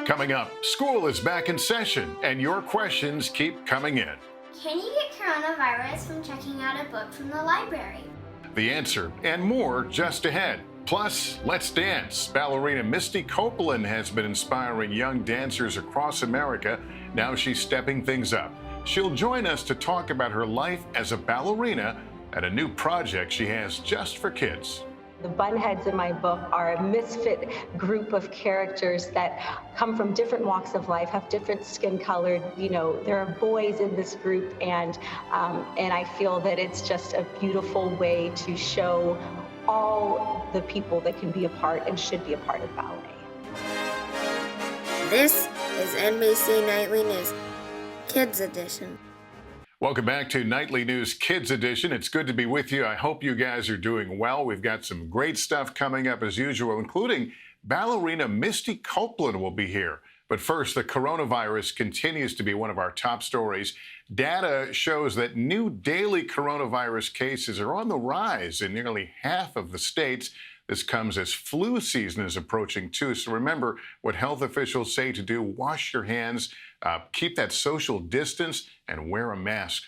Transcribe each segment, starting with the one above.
Coming up, school is back in session, and your questions keep coming in. Can you get coronavirus from checking out a book from the library? The answer and more just ahead. Plus, let's dance. Ballerina Misty Copeland has been inspiring young dancers across America. Now she's stepping things up. She'll join us to talk about her life as a ballerina and a new project she has just for kids. The Bunheads in my book are a misfit group of characters that come from different walks of life, have different skin color. You know, there are boys in this group, and I feel that it's just a beautiful way to show all the people that can be a part and should be a part of ballet. This is NBC Nightly News, Kids Edition. Welcome back to Nightly News Kids Edition. It's good to be with you. I hope you guys are doing well. We've got some great stuff coming up as usual, including ballerina Misty Copeland will be here. But first, the coronavirus continues to be one of our top stories. Data shows that new daily coronavirus cases are on the rise in nearly half of the states. This comes as flu season is approaching, too. So remember what health officials say to do. Wash your hands, keep that social distance, and wear a mask.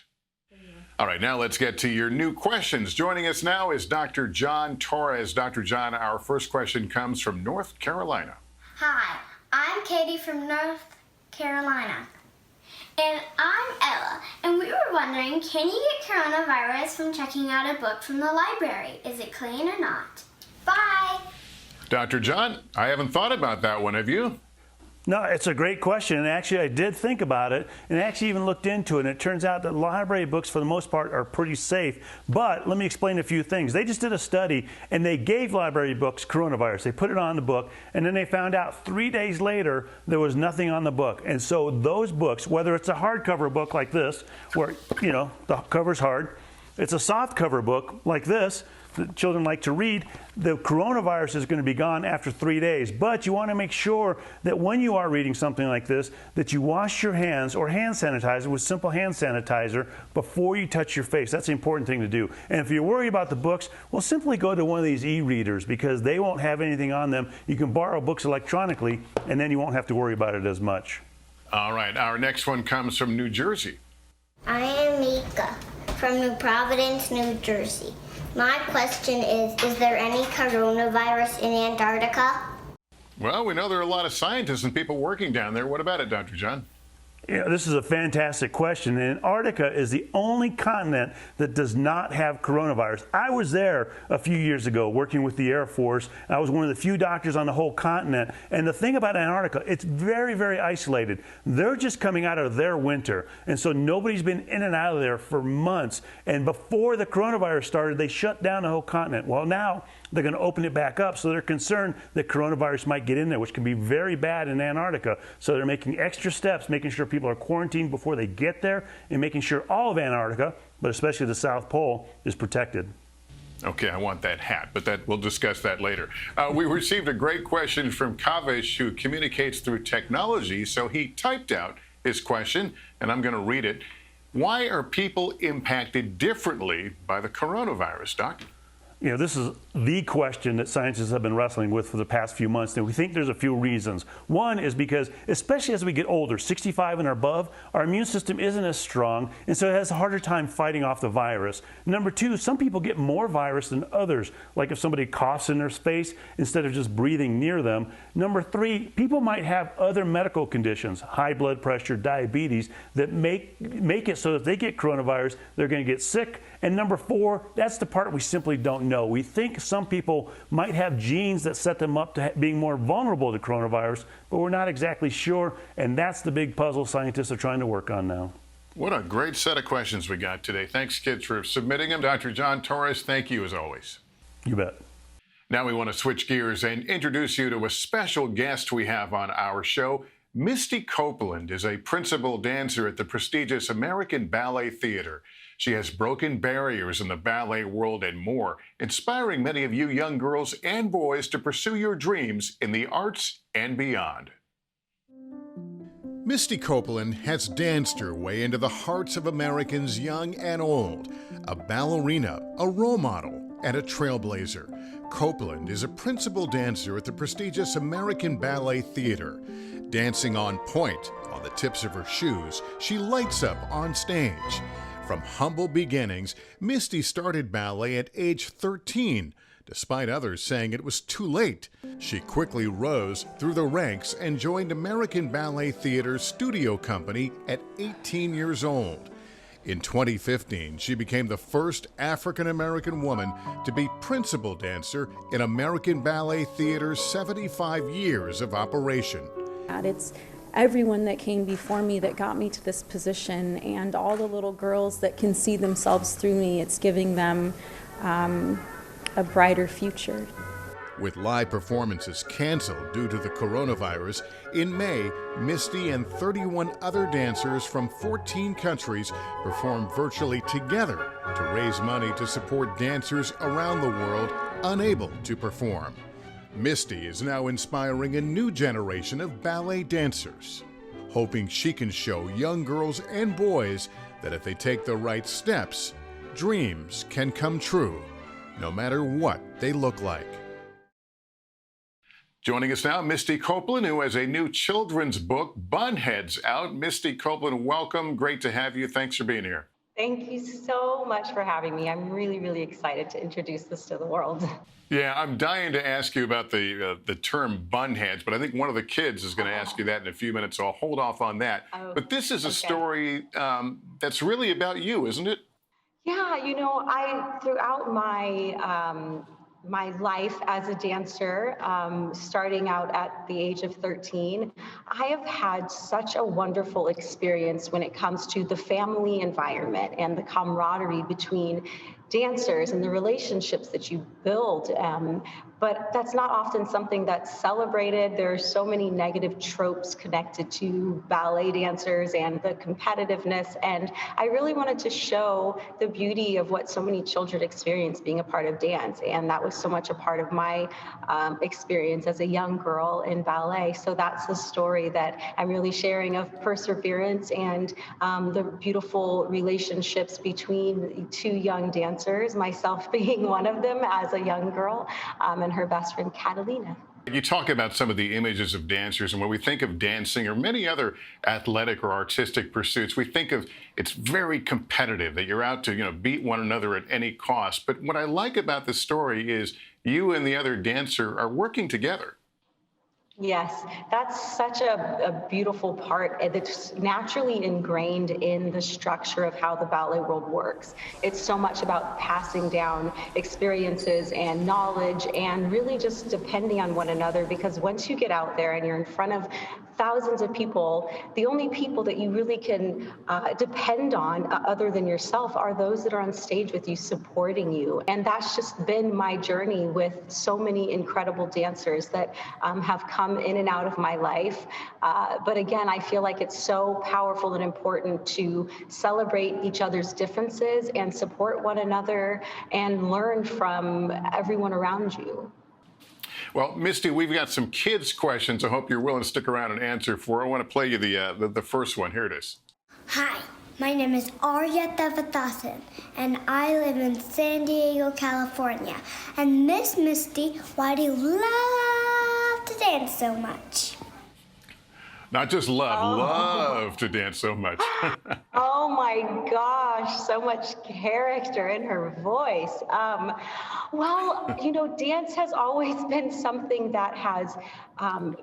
All right, now let's get to your new questions. Joining us now is Dr. John Torres. Dr. John, our first question comes from North Carolina. Hi, I'm Katie from North Carolina. And I'm Ella, and we were wondering, can you get coronavirus from checking out a book from the library? Is it clean or not? Bye! Dr. John, I haven't thought about that one. Have you? No, it's a great question, and actually I did think about it, and actually even looked into it, and it turns out that library books, for the most part, are pretty safe. But let me explain a few things. They just did a study, and they gave library books coronavirus. They put it on the book, and then they found out 3 days later there was nothing on the book. And so those books, whether it's a hardcover book like this, where, you know, the cover's hard, it's a soft cover book like this, that children like to read, the coronavirus is going to be gone after 3 days. But you want to make sure that when you are reading something like this, that you wash your hands or hand sanitizer with simple hand sanitizer before you touch your face. That's the important thing to do. And if you're worried about the books, well, simply go to one of these e-readers because they won't have anything on them. You can borrow books electronically, and then you won't have to worry about it as much. All right, our next one comes from New Jersey. I am Mika from New Providence, New Jersey. My question is there any coronavirus in Antarctica? Well, we know there are a lot of scientists and people working down there. What about it, Dr. John? Yeah, this is a fantastic question. Antarctica is the only continent that does not have coronavirus. I was there a few years ago working with the Air Force. I was one of the few doctors on the whole continent. And the thing about Antarctica, it's very, very isolated. They're just coming out of their winter. And so nobody's been in and out of there for months. And before the coronavirus started, they shut down the whole continent. Well, now they're going to open it back up. So they're concerned that coronavirus might get in there, which can be very bad in Antarctica. So they're making extra steps, making sure people are quarantined before they get there, and making sure all of Antarctica, but especially the South Pole, is protected. Okay, I want that hat, but we'll discuss that later. We received a great question from Kavish, who communicates through technology, so he typed out his question, and I'm going to read it. Why are people impacted differently by the coronavirus, Doc? You know, this is the question that scientists have been wrestling with for the past few months, and we think there's a few reasons. One is because, especially as we get older, 65 and above, our immune system isn't as strong, and so it has a harder time fighting off the virus. Number two, some people get more virus than others, like if somebody coughs in their space instead of just breathing near them. Number three, people might have other medical conditions, high blood pressure, diabetes, that make it so that if they get coronavirus, they're going to get sick. And number four, that's the part we simply don't know. We think some people might have genes that set them up to being more vulnerable to coronavirus, but we're not exactly sure, and that's the big puzzle scientists are trying to work on now. What a great set of questions we got today. Thanks, kids, for submitting them. Dr. John Torres, thank you as always. You bet. Now we want to switch gears and introduce you to a special guest we have on our show. Misty Copeland is a principal dancer at the prestigious American Ballet Theater. She has broken barriers in the ballet world and more, inspiring many of you young girls and boys to pursue your dreams in the arts and beyond. Misty Copeland has danced her way into the hearts of Americans young and old. A ballerina, a role model, and a trailblazer, Copeland is a principal dancer at the prestigious American Ballet Theater. Dancing on point, on the tips of her shoes, she lights up on stage. From humble beginnings, Misty started ballet at age 13. Despite others saying it was too late, she quickly rose through the ranks and joined American Ballet Theater's studio company at 18 years old. In 2015, she became the first African-American woman to be principal dancer in American Ballet Theater's 75 years of operation. It's everyone that came before me that got me to this position, and all the little girls that can see themselves through me. It's giving them a brighter future. With live performances canceled due to the coronavirus, in May, Misty and 31 other dancers from 14 countries performed virtually together to raise money to support dancers around the world unable to perform. Misty is now inspiring a new generation of ballet dancers, hoping she can show young girls and boys that if they take the right steps, dreams can come true, no matter what they look like. Joining us now, Misty Copeland, who has a new children's book, Bunheads, out. Misty Copeland, welcome. Great to have you. Thanks for being here. Thank you so much for having me. I'm really, really excited to introduce this to the world. Yeah, I'm dying to ask you about the term bunheads, but I think one of the kids is going to ask you that in a few minutes, so I'll hold off on that. Oh, but this is a okay. story that's really about you, isn't it? Yeah, you know, throughout my life as a dancer, starting out at the age of 13, I have had such a wonderful experience when it comes to the family environment and the camaraderie between dancers and the relationships that you build. But that's not often something that's celebrated. There are so many negative tropes connected to ballet dancers and the competitiveness. And I really wanted to show the beauty of what so many children experience being a part of dance. And that was so much a part of my experience as a young girl in ballet. So that's the story that I'm really sharing of perseverance and the beautiful relationships between two young dancers, myself being one of them as a young girl, and her best friend, Catalina. You talk about some of the images of dancers, and when we think of dancing or many other athletic or artistic pursuits, we think of it's very competitive, that you're out to, beat one another at any cost. But what I like about this story is you and the other dancer are working together. Yes, that's such a beautiful part that's naturally ingrained in the structure of how the ballet world works. It's so much about passing down experiences and knowledge and really just depending on one another, because once you get out there and you're in front of thousands of people, the only people that you really can depend on other than yourself are those that are on stage with you, supporting you. And that's just been my journey with so many incredible dancers that have come in and out of my life. But again, I feel like it's so powerful and important to celebrate each other's differences and support one another and learn from everyone around you. Well, Misty, we've got some kids' questions I hope you're willing to stick around and answer for. I want to play you the first one. Here it is. Hi, my name is Arya Devathasan, and I live in San Diego, California. And Miss Misty, why do you love to dance so much? Not just love to dance so much. Oh my gosh, so much character in her voice. Well, dance has always been something that has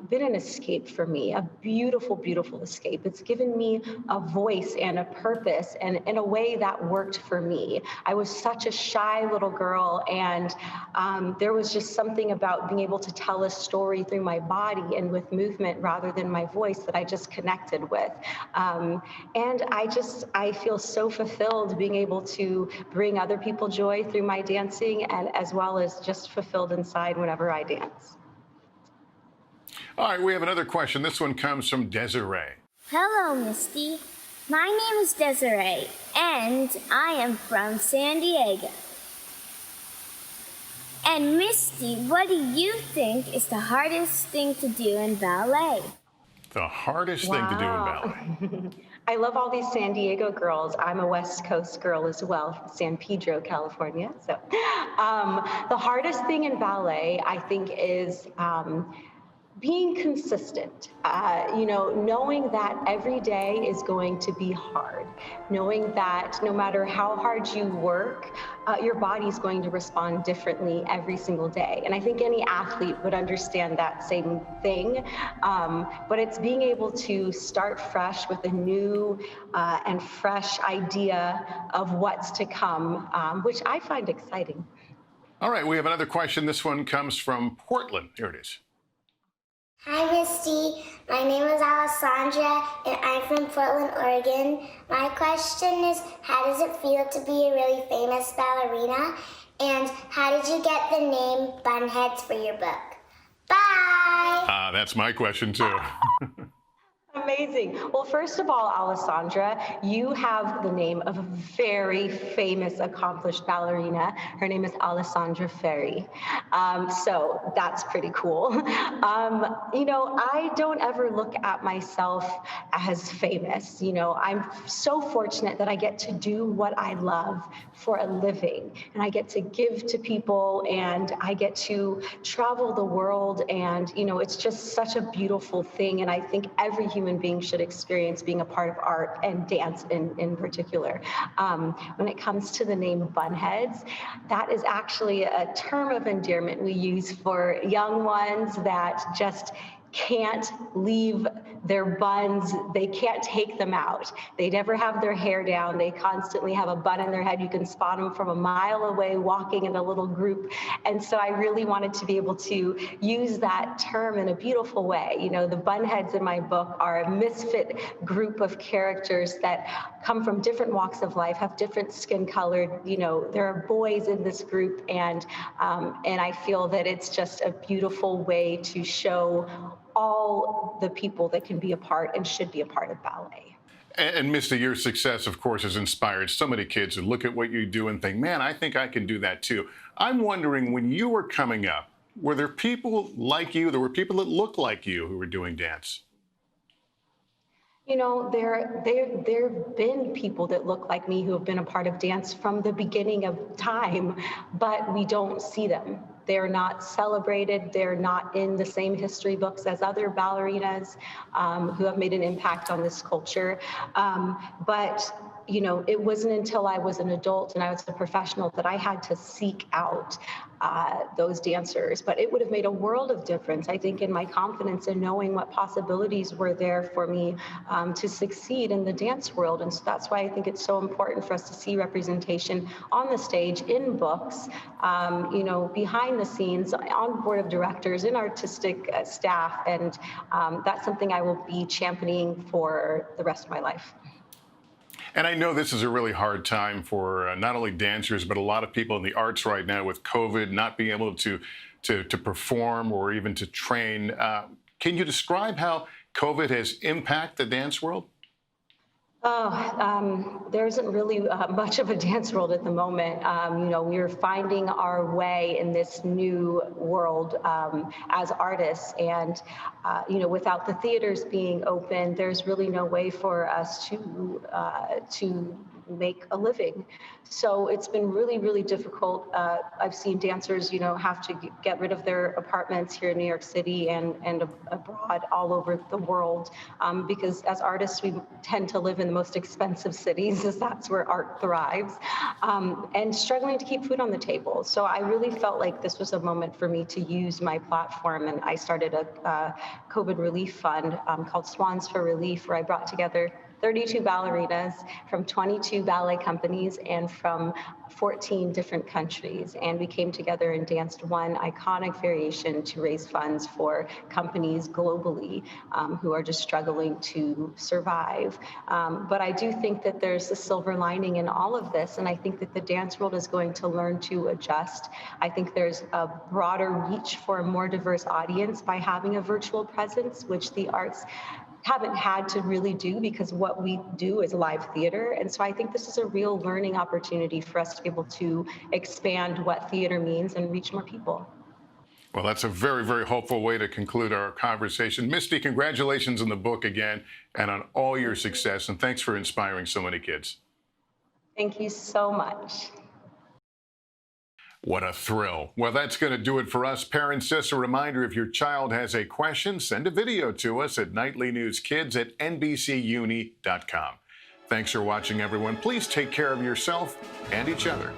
been an escape for me, a beautiful, beautiful escape. It's given me a voice and a purpose, and in a way that worked for me. I was such a shy little girl, and there was just something about being able to tell a story through my body and with movement rather than my voice that I just connected with. And I feel so fulfilled being able to bring other people joy through my dancing, and as well as just fulfilled inside whenever I dance. All right, we have another question. This one comes from Desiree. Hello, Misty. My name is Desiree, and I am from San Diego. And Misty, what do you think is the hardest thing to do in ballet? The hardest thing to do in ballet. I love all these San Diego girls. I'm a West Coast girl as well, from San Pedro, California. So the hardest thing in ballet, I think, is being consistent, knowing that every day is going to be hard, knowing that no matter how hard you work, your body's going to respond differently every single day. And I think any athlete would understand that same thing. But it's being able to start fresh with a new and fresh idea of what's to come, which I find exciting. All right, we have another question. This one comes from Portland. Here it is. Hi, Misty. My name is Alessandra, and I'm from Portland, Oregon. My question is, how does it feel to be a really famous ballerina? And how did you get the name Bunheads for your book? Bye! That's my question, too. Amazing. Well, first of all, Alessandra, you have the name of a very famous, accomplished ballerina. Her name is Alessandra Ferri. So that's pretty cool. I don't ever look at myself as famous. I'm so fortunate that I get to do what I love for a living, and I get to give to people, and I get to travel the world, and it's just such a beautiful thing. And I think every human being should experience being a part of art and dance in particular. When it comes to the name Bunheads, that is actually a term of endearment we use for young ones that just can't leave their buns. They can't take them out. They never have their hair down. They constantly have a bun in their head. You can spot them from a mile away walking in a little group. And so I really wanted to be able to use that term in a beautiful way. The Bunheads in my book are a misfit group of characters that come from different walks of life, have different skin color. There are boys in this group, and I feel that it's just a beautiful way to show all the people that can be a part and should be a part of ballet. And Misty, your success, of course, has inspired so many kids who look at what you do and think, man, I think I can do that too. I'm wondering, when you were coming up, were there people like you, there were people that looked like you who were doing dance? There've been people that look like me who have been a part of dance from the beginning of time, but we don't see them. They're not celebrated. They're not in the same history books as other ballerinas who have made an impact on this culture. But it wasn't until I was an adult and I was a professional that I had to seek out those dancers. But it would have made a world of difference, I think, in my confidence in knowing what possibilities were there for me to succeed in the dance world. And so that's why I think it's so important for us to see representation on the stage, in books, behind the scenes, on board of directors, in artistic staff. And that's something I will be championing for the rest of my life. And I know this is a really hard time for not only dancers, but a lot of people in the arts right now with COVID, not being able to perform or even to train. Can you describe how COVID has impacted the dance world? There isn't really much of a dance world at the moment. We're finding our way in this new world as artists, and without the theaters being open, there's really no way for us to make a living. So it's been really, really difficult. I've seen dancers, have to get rid of their apartments here in New York City and abroad, all over the world, because as artists, we tend to live in the most expensive cities, as that's where art thrives, and struggling to keep food on the table. So I really felt like this was a moment for me to use my platform, and I started a COVID relief fund called Swans for Relief, where I brought together 32 ballerinas from 22 ballet companies and from 14 different countries. And we came together and danced one iconic variation to raise funds for companies globally who are just struggling to survive. But I do think that there's a silver lining in all of this. And I think that the dance world is going to learn to adjust. I think there's a broader reach for a more diverse audience by having a virtual presence, which the arts haven't had to really do, because what we do is live theater. And so I think this is a real learning opportunity for us to be able to expand what theater means and reach more people. Well, that's a very, very hopeful way to conclude our conversation. Misty, congratulations on the book again and on all your success. And thanks for inspiring so many kids. Thank you so much. What a thrill. Well, that's going to do it for us parents. Just a reminder, if your child has a question, send a video to us at nightlynewskids@nbcuni.com. Thanks for watching, everyone. Please take care of yourself and each other.